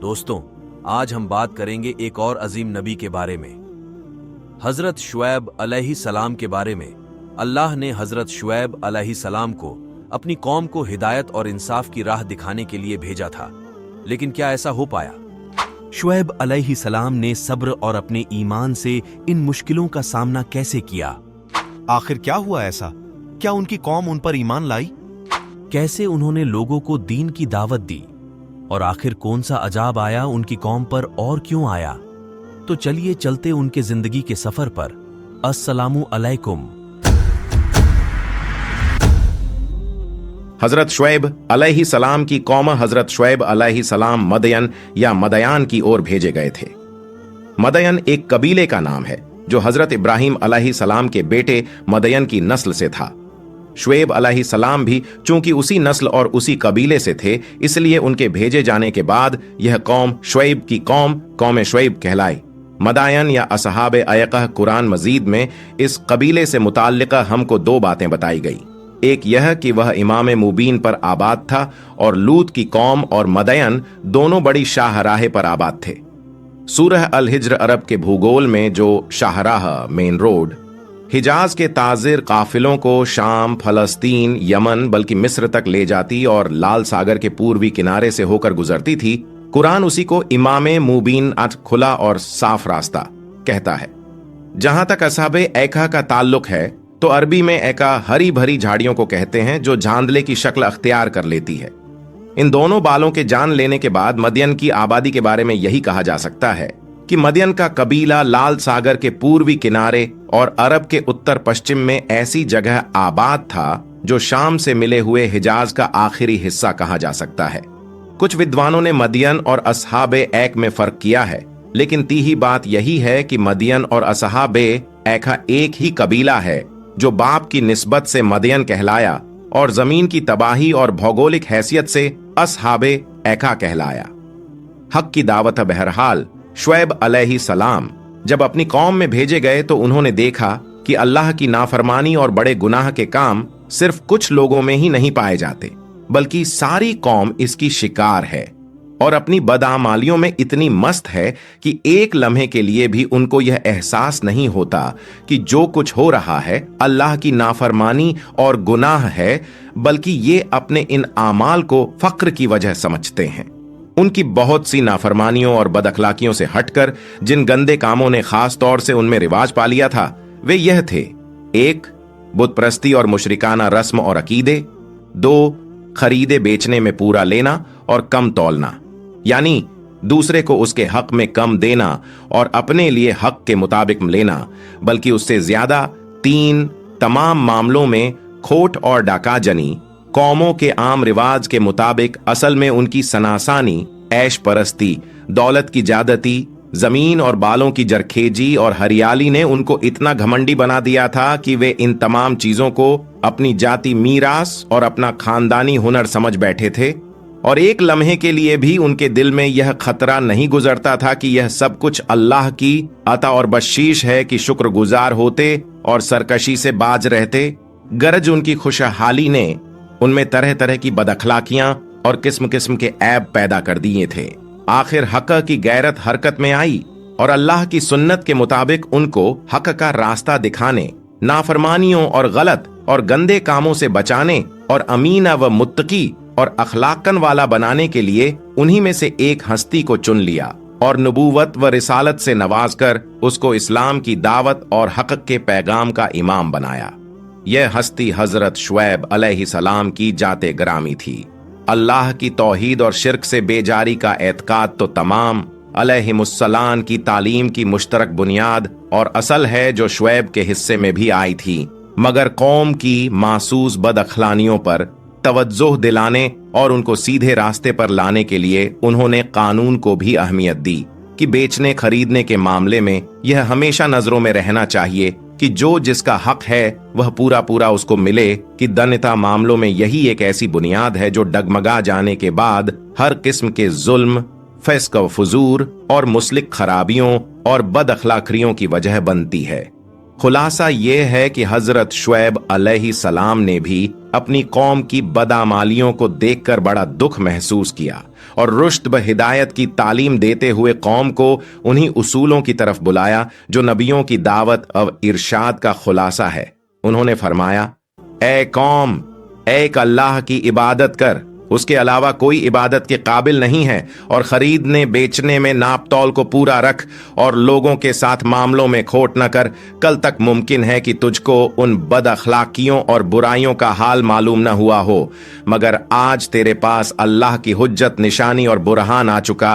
दोस्तों, आज हम बात करेंगे एक और अजीम नबी के बारे में, हजरत शुएब अलैहिस्सलाम के बारे में। अल्लाह ने हजरत शुएब अलैहिस्सलाम को अपनी कौम को हिदायत और इंसाफ की राह दिखाने के लिए भेजा था, लेकिन क्या ऐसा हो पाया? शुएब अलैहिस्सलाम ने सब्र और अपने ईमान से इन मुश्किलों का सामना कैसे किया? आखिर क्या हुआ ऐसा? क्या उनकी कौम उन पर ईमान लाई? कैसे उन्होंने लोगों को दीन की दावत दी? और आखिर कौन सा अजाब आया उनकी कौम पर और क्यों आया? तो चलिए चलते उनके जिंदगी के सफर पर। अस्सलामु अलैकुम। हजरत शुएब अलैहिस्सलाम की कौम हजरत शुएब अलैहिस्सलाम मदयन या मदयान की ओर भेजे गए थे। मदयन एक कबीले का नाम है जो हजरत इब्राहिम अलैहिस्सलाम के बेटे मदयन की नस्ल से था। शुएब अलैहिस्सलाम भी चूंकि उसी नस्ल और उसी कबीले से थे, इसलिए उनके भेजे जाने के बाद यह कौम शुएब की कौम शुएब कहलाई। मदायन या असहाब अयक़ह कुरान मजीद में इस कबीले से मुताल्लिक़ा हमको दो बातें बताई गई। एक यह कि वह इमाम मुबीन पर आबाद था और लूत की कौम और मदयन दोनों बड़ी शाहराह पर आबाद थे। सूरह अल हिज्र अरब के भूगोल में जो शाहराह मेन रोड हिजाज के ताजिर काफिलों को शाम, फलस्तीन, यमन बल्कि मिस्र तक ले जाती और लाल सागर के पूर्वी किनारे से होकर गुजरती थी, कुरान उसी को इमाम मुबीन खुला और साफ रास्ता कहता है। जहां तक असहाबे ऐका का ताल्लुक है तो अरबी में ऐका हरी भरी झाड़ियों को कहते हैं जो झांदले की शक्ल अख्तियार कर लेती है। इन दोनों बालों के जान लेने के बाद मदयन की आबादी के बारे में यही कहा जा सकता है कि मदयन का कबीला लाल सागर के पूर्वी किनारे और अरब के उत्तर पश्चिम में ऐसी जगह आबाद था जो शाम से मिले हुए हिजाज का आखिरी हिस्सा कहा जा सकता है। कुछ विद्वानों ने मदयन और असहाबे ऐक में फर्क किया है, लेकिन तीही बात यही है कि मदयन और असहाबे ऐका एक ही कबीला है जो बाप की निस्बत से मदयन कहलाया और जमीन की तबाही और भौगोलिक हैसियत से असहाबे ऐका कहलाया। हक की दावत। बहरहाल शुएब अलैहिस्सलाम जब अपनी कौम में भेजे गए तो उन्होंने देखा कि अल्लाह की नाफरमानी और बड़े गुनाह के काम सिर्फ कुछ लोगों में ही नहीं पाए जाते, बल्कि सारी कौम इसकी शिकार है और अपनी बदआमालियों में इतनी मस्त है कि एक लम्हे के लिए भी उनको यह एहसास नहीं होता कि जो कुछ हो रहा है अल्लाह की नाफरमानी और गुनाह है, बल्कि ये अपने इन आमाल को फक्र की वजह समझते हैं। उनकी बहुत सी नाफरमानियों और बदअखलाकियों से हटकर जिन गंदे कामों ने खास तौर से उनमें रिवाज पा लिया था वे यह थे: 1. बुत परस्ती और मुशरिकाना रस्म और अकीदे। 2. खरीदे बेचने में पूरा लेना और कम तौलना, यानी दूसरे को उसके हक में कम देना और अपने लिए हक के मुताबिक लेना, बल्कि उससे ज्यादा। 3. तमाम मामलों में खोट और डाकाजनी, कौमों के आम रिवाज के मुताबिक असल में उनकी सनासानी, ऐश परस्ती, दौलत की ज्यादती, जमीन और बालों की जरखेजी और हरियाली ने उनको इतना घमंडी बना दिया था कि वे इन तमाम चीजों को अपनी जाति मीरास और अपना खानदानी हुनर समझ बैठे थे और एक लम्हे के लिए भी उनके दिल में यह खतरा नहीं गुजरता था कि यह सब कुछ अल्लाह की अता और बख्शीश है कि शुक्रगुजार होते और सरकशी से बाज रहते। गरज उनकी खुशहाली ने उनमें तरह तरह की बदअखलाकियां और किस्म किस्म के ऐब पैदा कर दिए थे। आखिर हक की गैरत हरकत में आई और अल्लाह की सुन्नत के मुताबिक उनको हक का रास्ता दिखाने, नाफरमानियों और गलत और गंदे कामों से बचाने और अमीना व मुत्तकी और अखलाकन वाला बनाने के लिए उन्हीं में से एक हस्ती को चुन लिया और नबूवत व रिसालत से नवाजकर उसको इस्लाम की दावत और हक के पैगाम का इमाम बनाया। यह हस्ती हजरत शुएब अलैहिस्सलाम की जाते ग्रामी थी। अल्लाह की तौहीद और शिर्क से बेजारी का एतकाद तो तमाम अलैहिमुस्सलाम की तालीम की मुश्तरक बुनियाद और असल है जो शुएब के हिस्से में भी आई थी, मगर कौम की मासूस बदअखलानियों पर तवज्जो दिलाने और उनको सीधे रास्ते पर लाने के लिए उन्होंने कानून को भी अहमियत दी कि बेचने खरीदने के मामले में यह हमेशा नजरों में रहना चाहिए कि जो जिसका हक है वह पूरा पूरा उसको मिले, कि दनिता मामलों में यही एक ऐसी बुनियाद है जो डगमगा जाने के बाद हर किस्म के जुल्म, फिस्क व फुजूर और मुस्लिक खराबियों और बद अखलाकियों की वजह बनती है। खुलासा ये है कि हजरत शुएब अलैहिस्सलाम ने भी अपनी कौम की बदआमालियों को देखकर बड़ा दुख महसूस किया और रुश्द व हिदायत की तालीम देते हुए कौम को उन्हीं उसूलों की तरफ बुलाया जो नबियों की दावत और इरशाद का खुलासा है। उन्होंने फरमाया, ए कौम, एक अल्लाह की इबादत कर, उसके अलावा कोई इबादत के काबिल नहीं है, और खरीदने बेचने में नाप तौल को पूरा रख और लोगों के साथ मामलों में खोट न कर। कल तक मुमकिन है कि तुझको उन बद अखलाकियों और बुराइयों का हाल मालूम न हुआ हो, मगर आज तेरे पास अल्लाह की हुज्जत, निशानी और बुरहान आ चुका।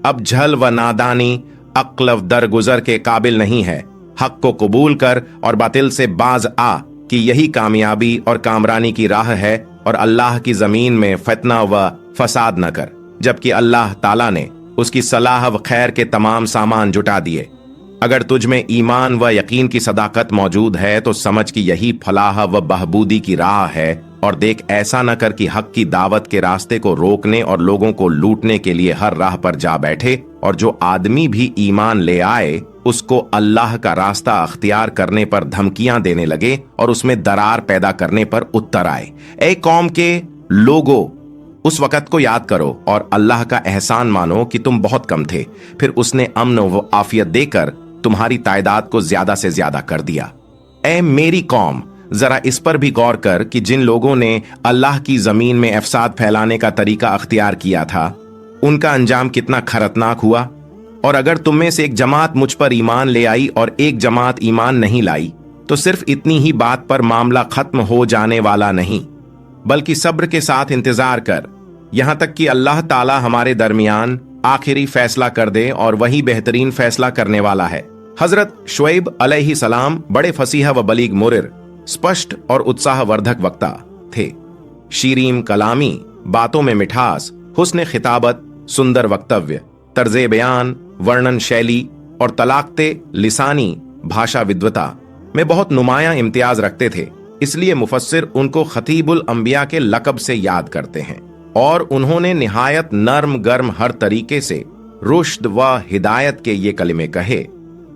अब झल व नादानी अक्ल दरगुजर के काबिल नहीं है। हक को कबूल कर और बातिल से बाज आ कि यही कामयाबी और कामरानी की राह है, और अल्लाह की जमीन में फितना व फसाद न कर, जबकि अल्लाह ताला ने उसकी सलाह व खैर के तमाम सामान जुटा दिए। अगर तुझ में ईमान व यकीन की सदाकत मौजूद है तो समझ कि यही फलाह व बहबूदी की राह है, और देख ऐसा न कर कि हक की दावत के रास्ते को रोकने और लोगों को लूटने के लिए हर राह पर जा बैठे, और जो आदमी भी ईमान ले आए उसको अल्लाह का रास्ता अख्तियार करने पर धमकियां देने लगे और उसमें दरार पैदा करने पर उत्तर आए। ए कौम के लोगो, उस वक़्त को याद करो और अल्लाह का एहसान मानो कि तुम बहुत कम थे, फिर उसने अमन व आफियत देकर तुम्हारी तादाद को ज्यादा से ज्यादा कर दिया। ए मेरी कौम, जरा इस पर भी गौर कर कि जिन लोगों ने अल्लाह की जमीन में अफसाद फैलाने का तरीका अख्तियार किया था, उनका अंजाम कितना खतरनाक हुआ। और अगर तुम में से एक जमात मुझ पर ईमान ले आई और एक जमात ईमान नहीं लाई, तो सिर्फ इतनी ही बात पर मामला खत्म हो जाने वाला नहीं, बल्कि सब्र के साथ इंतजार कर, यहां तक कि अल्लाह ताला हमारे दरमियान आखिरी फैसला कर दे, और वही बेहतरीन फैसला करने वाला है। हजरत शुएब अलैहिस्सलाम बड़े फसीहा व बलीग मुरिर, स्पष्ट और उत्साहवर्धक वक्ता थे। शीरीन कलामी, बातों में मिठास, हुस्न खिताबत, सुंदर वक्तव्य, तर्जे बयान, वर्णन शैली और तलाकते लिसानी भाषा विद्वता में बहुत नुमायां इम्तियाज रखते थे। इसलिए मुफस्सिर उनको खतीबुल अंबिया के लकब से याद करते हैं, और उन्होंने निहायत नर्म गर्म हर तरीके से रुश्द व हिदायत के ये कलिमे कहे,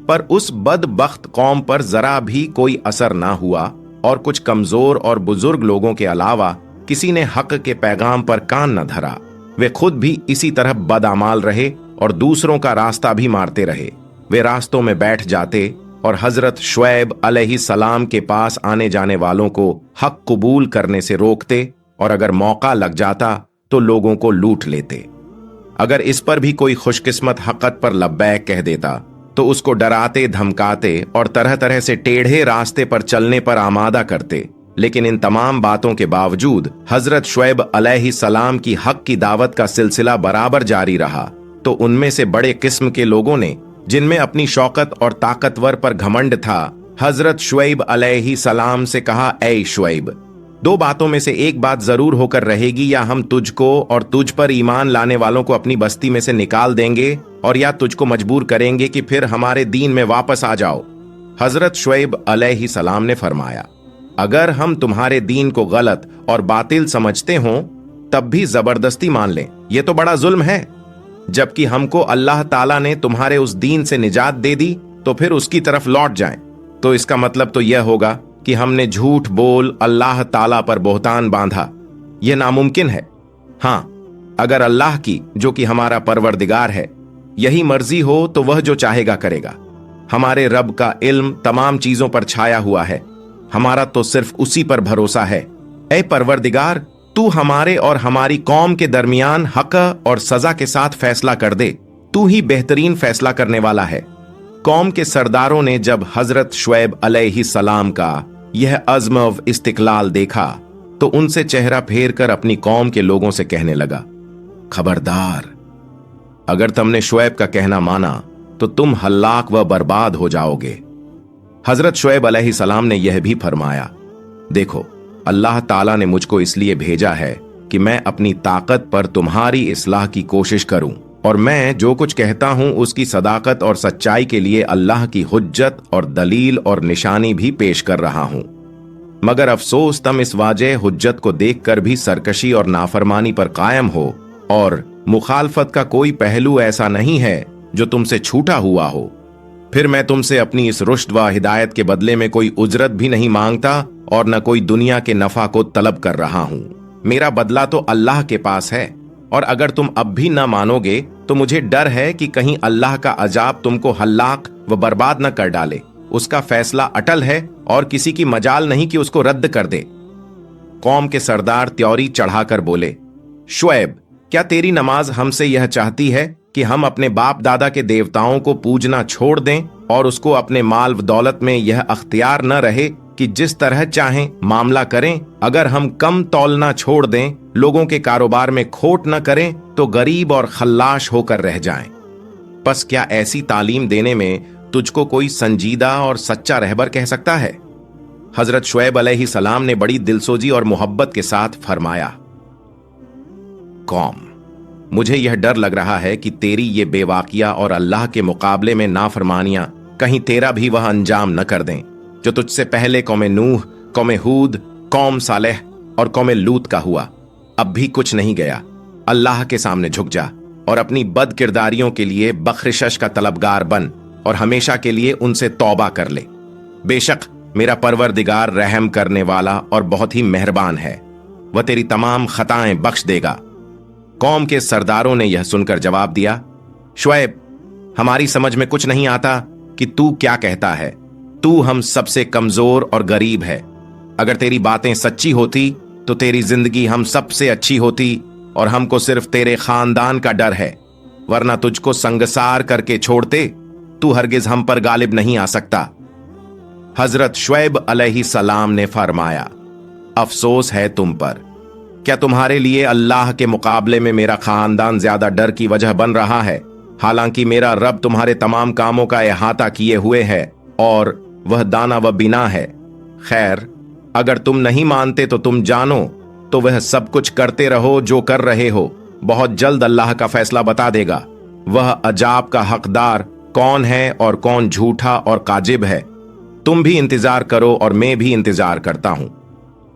पर उस बदबख्त कौम पर जरा भी कोई असर ना हुआ, और कुछ कमजोर और बुजुर्ग लोगों के अलावा किसी ने हक के पैगाम पर कान न धरा। वे खुद भी इसी तरह बदआमाल रहे और दूसरों का रास्ता भी मारते रहे। वे रास्तों में बैठ जाते और हजरत शुएब अलैहिस्सलाम के पास आने जाने वालों को हक कबूल करने से रोकते, और अगर मौका लग जाता तो लोगों को लूट लेते। अगर इस पर भी कोई खुशकिस्मत हक़त पर लब्बैक कह देता तो उसको डराते धमकाते और तरह तरह से टेढ़े रास्ते पर चलने पर आमादा करते। लेकिन इन तमाम बातों के बावजूद हजरत शुएब अलैहिस्सलाम की हक की दावत का सिलसिला बराबर जारी रहा। तो उनमें से बड़े किस्म के लोगों ने, जिनमें अपनी शौकत और ताकतवर पर घमंड था, हजरत शुएब अलैहिस्सलाम से कहा, ऐ शुएब, दो बातों में से एक बात जरूर होकर रहेगी, या हम तुझको और तुझ पर ईमान लाने वालों को अपनी बस्ती में से निकाल देंगे, और या तुझको मजबूर करेंगे कि फिर हमारे दीन में वापस आ जाओ। हजरत शुएब अलैहिस्सलाम ने फरमाया, अगर हम तुम्हारे दीन को गलत और बातिल समझते हों तब भी जबरदस्ती मान लें, यह तो बड़ा जुल्म है। जबकि हमको अल्लाह ताला ने तुम्हारे उस दीन से निजात दे दी तो फिर उसकी तरफ लौट जाएं, तो इसका मतलब तो यह होगा कि हमने झूठ बोल अल्लाह ताला पर बोहतान बांधा। यह नामुमकिन है। हां, अगर अल्लाह की, जो कि हमारा परवरदिगार है, यही मर्जी हो तो वह जो चाहेगा करेगा। हमारे रब का इल्म तमाम चीजों पर छाया हुआ है, हमारा तो सिर्फ उसी पर भरोसा है। ऐ परवरदिगार, तू हमारे और हमारी कौम के दरमियान हक और सजा के साथ फैसला कर दे, तू ही बेहतरीन फैसला करने वाला है। कौम के सरदारों ने जब हजरत शुएब अलैहिस्सलाम का यह अज़्म व इस्तिक़लाल देखा तो उनसे चेहरा फेर कर अपनी कौम के लोगों से कहने लगा, खबरदार, अगर तुमने शुएब का कहना माना तो तुम हल्लाक व बर्बाद हो जाओगे। हजरत शुएब अलैहिस्सलाम ने यह भी फरमाया, देखो, अल्लाह ताला ने मुझको इसलिए भेजा है कि मैं अपनी ताकत पर तुम्हारी इस्लाह की कोशिश करूं, और मैं जो कुछ कहता हूं उसकी सदाकत और सच्चाई के लिए अल्लाह की हुज्जत और दलील और निशानी भी पेश कर रहा हूं। मगर अफसोस तुम इस वाजह हुज्जत को देखकर भी सरकशी और नाफरमानी पर कायम हो, और मुखालफत का कोई पहलू ऐसा नहीं है जो तुमसे छूटा हुआ हो। फिर मैं तुमसे अपनी इस रुश्द व हिदायत के बदले में कोई उजरत भी नहीं मांगता और न कोई दुनिया के नफा को तलब कर रहा हूं। मेरा बदला तो अल्लाह के पास है, और अगर तुम अब भी न मानोगे तो मुझे डर है कि कहीं अल्लाह का अजाब तुमको हल्लाक व बर्बाद न कर डाले। उसका फैसला अटल है और किसी की मजाल नहीं कि उसको रद्द कर दे। कौम के सरदार त्योरी चढ़ाकर बोले, शुएब, क्या तेरी नमाज हमसे यह चाहती है कि हम अपने बाप दादा के देवताओं को पूजना छोड़ दें और उसको अपने माल व दौलत में यह अख्तियार न रहे कि जिस तरह चाहें मामला करें? अगर हम कम तौलना छोड़ दें, लोगों के कारोबार में खोट न करें, तो गरीब और खल्लाश होकर रह जाएं। बस क्या ऐसी तालीम देने में तुझको कोई संजीदा और सच्चा रहबर कह सकता है? हजरत शुएब अलैहिस्सलाम ने बड़ी दिलसोजी और मोहब्बत के साथ फरमाया, कौम, मुझे यह डर लग रहा है कि तेरी ये बेवाकिया और अल्लाह के मुकाबले में नाफरमानियां कहीं तेरा भी वह अंजाम न कर दें जो तुझसे पहले कौम नूह, कौम हूद, कौम सालेह और कौम लूत का हुआ। अब भी कुछ नहीं गया। अल्लाह के सामने झुक जा और अपनी बद किरदारियों के लिए बख्शिश का तलबगार बन और हमेशा के लिए उनसे तौबा कर ले। बेशक मेरा परवरदिगार रहम करने वाला और बहुत ही मेहरबान है, वह तेरी तमाम खताएं बख्श देगा। कौम के सरदारों ने यह सुनकर जवाब दिया, शुएब, हमारी समझ में कुछ नहीं आता कि तू क्या कहता है। तू हम सबसे कमजोर और गरीब है। अगर तेरी बातें सच्ची होती तो तेरी जिंदगी हम सबसे अच्छी होती और हमको सिर्फ तेरे खानदान का डर है, वरना तुझको संगसार करके छोड़ते तू हरगिज हम पर गालिब नहीं आ सकता। हजरत शुएब अलैहिस्सलाम ने फरमाया, अफसोस है तुम पर। क्या तुम्हारे लिए अल्लाह के मुकाबले में मेरा खानदान ज्यादा डर की वजह बन रहा है? हालांकि मेरा रब तुम्हारे तमाम कामों का अहाता किए हुए है और वह दाना व बिना है। खैर, अगर तुम नहीं मानते तो तुम जानो तो वह सब कुछ करते रहो जो कर रहे हो। बहुत जल्द अल्लाह का फैसला बता देगा। वह अजाब का हकदार कौन है और कौन झूठा और काजिब है। तुम भी इंतजार करो और मैं भी इंतजार करता हूं।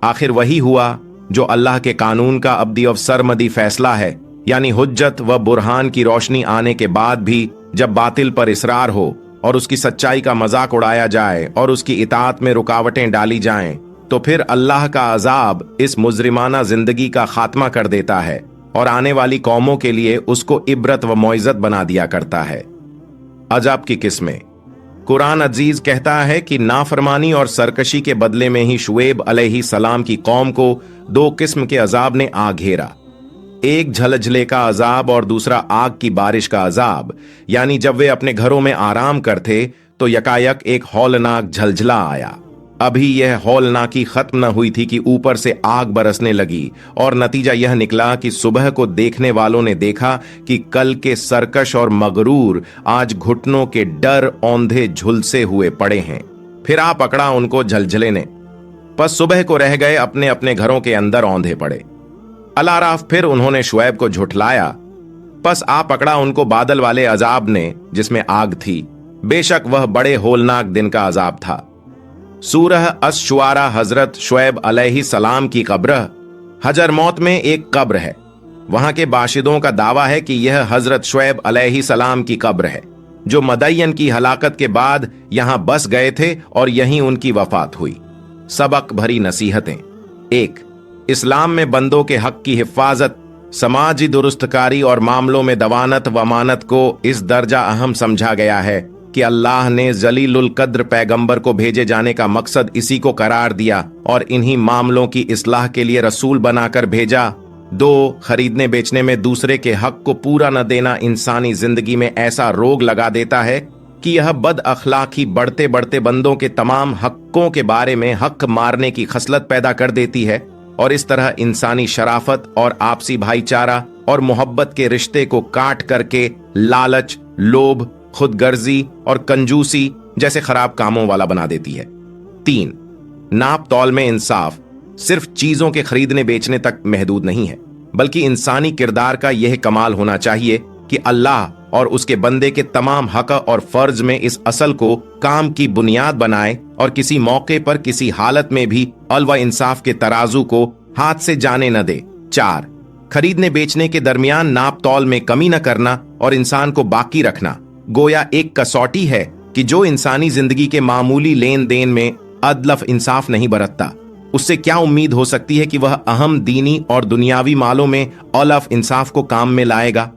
आखिर वही हुआ जो अल्लाह के कानून का अब्दी और सरमदी फैसला है, यानी हुज्जत व बुरहान की रोशनी आने के बाद भी जब बातिल पर इसरार हो और उसकी सच्चाई का मजाक उड़ाया जाए और उसकी इताअत में रुकावटें डाली जाएं, तो फिर अल्लाह का अजाब इस मुजरिमाना जिंदगी का खात्मा कर देता है और आने वाली कौमों के लिए उसको इबरत व मौइज़त बना दिया करता है। अजाब की किस्में। कुरान अजीज कहता है कि नाफरमानी और सरकशी के बदले में ही शुएब अलैहिस्सलाम की कौम को दो किस्म के अजाब ने आ घेरा। एक झलझले का अजाब और दूसरा आग की बारिश का अजाब। यानी जब वे अपने घरों में आराम करते तो यकायक एक हौलनाक झलझला आया। अभी यह हौलनाकी खत्म न हुई थी कि ऊपर से आग बरसने लगी और नतीजा यह निकला कि सुबह को देखने वालों ने देखा कि कल के सरकश और मगरूर आज घुटनों के डर औंधे झुलसे हुए पड़े हैं। फिर आ पकड़ा उनको झलझले ने, बस सुबह को रह गए अपने अपने घरों के अंदर औंधे पड़े। अलाराफ फिर उन्होंने शुएब को झुठलाया, बस आ पकड़ा उनको बादल वाले अजाब ने जिसमें आग थी। बेशक वह बड़े होलनाक दिन का अजाब था। सूरह अश-शुआरा हजरत शुएब अलैहिस्सलाम की कब्र। हजर मौत में एक कब्र है। वहां के बाशिदों का दावा है कि यह हजरत शुएब अलैहिस्सलाम की कब्र है, जो मदयन की हलाकत के बाद यहां बस गए थे और यहीं उनकी वफात हुई। सबक भरी नसीहतें। 1. इस्लाम में बंदों के हक की हिफाजत, समाजी दुरुस्तकारी और मामलों में दवानत व अमानत को इस दर्जा अहम समझा गया है कि अल्लाह ने जलीलुल कद्र पैगंबर को भेजे जाने का मकसद इसी को करार दिया और इन्हीं मामलों की इस्लाह के लिए रसूल बनाकर भेजा। 2. खरीदने बेचने में दूसरे के हक को पूरा न देना इंसानी जिंदगी में ऐसा रोग लगा देता है कि यह बद अखलाकी बढ़ते बढ़ते बंदों के तमाम हकों के बारे में हक मारने की खसलत पैदा कर देती है और इस तरह इंसानी शराफत और आपसी भाईचारा और मोहब्बत के रिश्ते को काट करके लालच, लोभ, खुदगर्जी और कंजूसी जैसे खराब कामों वाला बना देती है। 3. नाप तौल में इंसाफ सिर्फ चीजों के खरीदने बेचने तक महदूद नहीं है, बल्कि इंसानी किरदार का यह कमाल होना चाहिए कि अल्लाह और उसके बंदे के तमाम हक और फर्ज में इस असल को काम की बुनियाद बनाए और किसी मौके पर किसी हालत में भी अल व इंसाफ के तराजू को हाथ से जाने न दे। 4. खरीदने बेचने के दरमियान नाप तौल में कमी न करना और इंसान को बाकी रखना गोया एक कसौटी है कि जो इंसानी जिंदगी के मामूली लेन देन में अदलफ इंसाफ नहीं बरतता, उससे क्या उम्मीद हो सकती है कि वह अहम दीनी और दुनियावी मालों में औलफ इंसाफ को काम में लाएगा।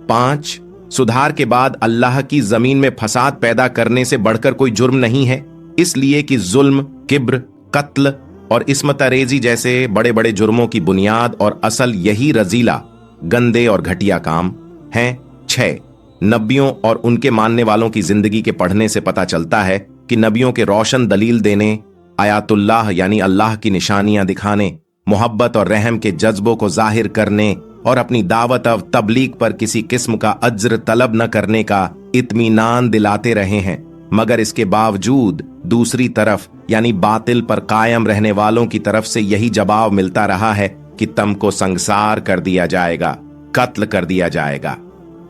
5. सुधार के बाद अल्लाह की जमीन में फसाद पैदा करने से बढ़कर कोई जुर्म नहीं है, इसलिए कि जुल्म, किब्र, कत्ल और इस्मतरेजी जैसे बड़े बड़े जुर्मों की बुनियाद और असल यही रजीला, गंदे और घटिया काम हैं। 6. नबियों और उनके मानने वालों की जिंदगी के पढ़ने से पता चलता है कि नबियों के रोशन दलील देने, आयातुल्लाह यानी अल्लाह की निशानियां दिखाने, मोहब्बत और रहम के जज्बों को जाहिर करने और अपनी दावत और तबलीग पर किसी किस्म का अज्र तलब न करने का इत्मीनान दिलाते रहे हैं, मगर इसके बावजूद दूसरी तरफ यानी बातिल पर कायम रहने वालों की तरफ से यही जवाब मिलता रहा है कि तुमको संसार कर दिया जाएगा, कत्ल कर दिया जाएगा।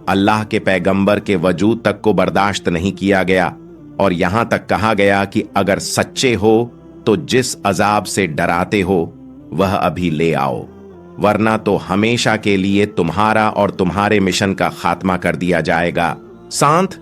अल्लाह के पैगंबर के वजूद तक को बर्दाश्त नहीं किया गया और यहां तक कहा गया कि अगर सच्चे हो तो जिस अजाब से डराते हो वह अभी ले आओ, वरना तो हमेशा के लिए तुम्हारा और तुम्हारे मिशन का खात्मा कर दिया जाएगा। सांत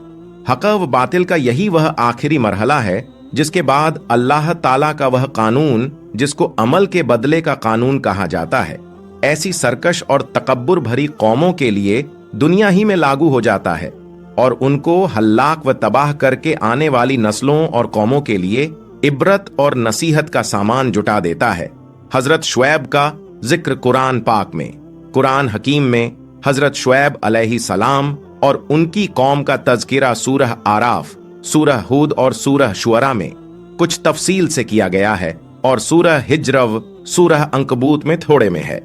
हक़ व बातिल का यही वह आखिरी मरहला है जिसके बाद अल्लाह ताला का वह कानून जिसको अमल के बदले का कानून कहा जाता है, ऐसी सरकश और तकब्बुर भरी कौमों के लिए दुनिया ही में लागू हो जाता है और उनको हल्लाक व तबाह करके आने वाली नस्लों और कौमों के लिए इबरत और नसीहत का सामान जुटा देता है। हजरत शुएब का जिक्र कुरान पाक में, कुरान हकीम में हजरत शुएब अलैहिस्सलाम और उनकी कौम का तज़किरा सूरह आराफ, सूरह हूद और सूरह शुअरा में कुछ तफसील से किया गया है और सूरह हिज्र, सूरह अंकबूत में थोड़े में है।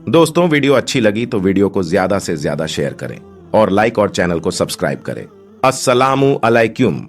दोस्तों, वीडियो अच्छी लगी तो वीडियो को ज्यादा से ज्यादा शेयर करें और लाइक और चैनल को सब्सक्राइब करें। अस्सलामु अलैकुम।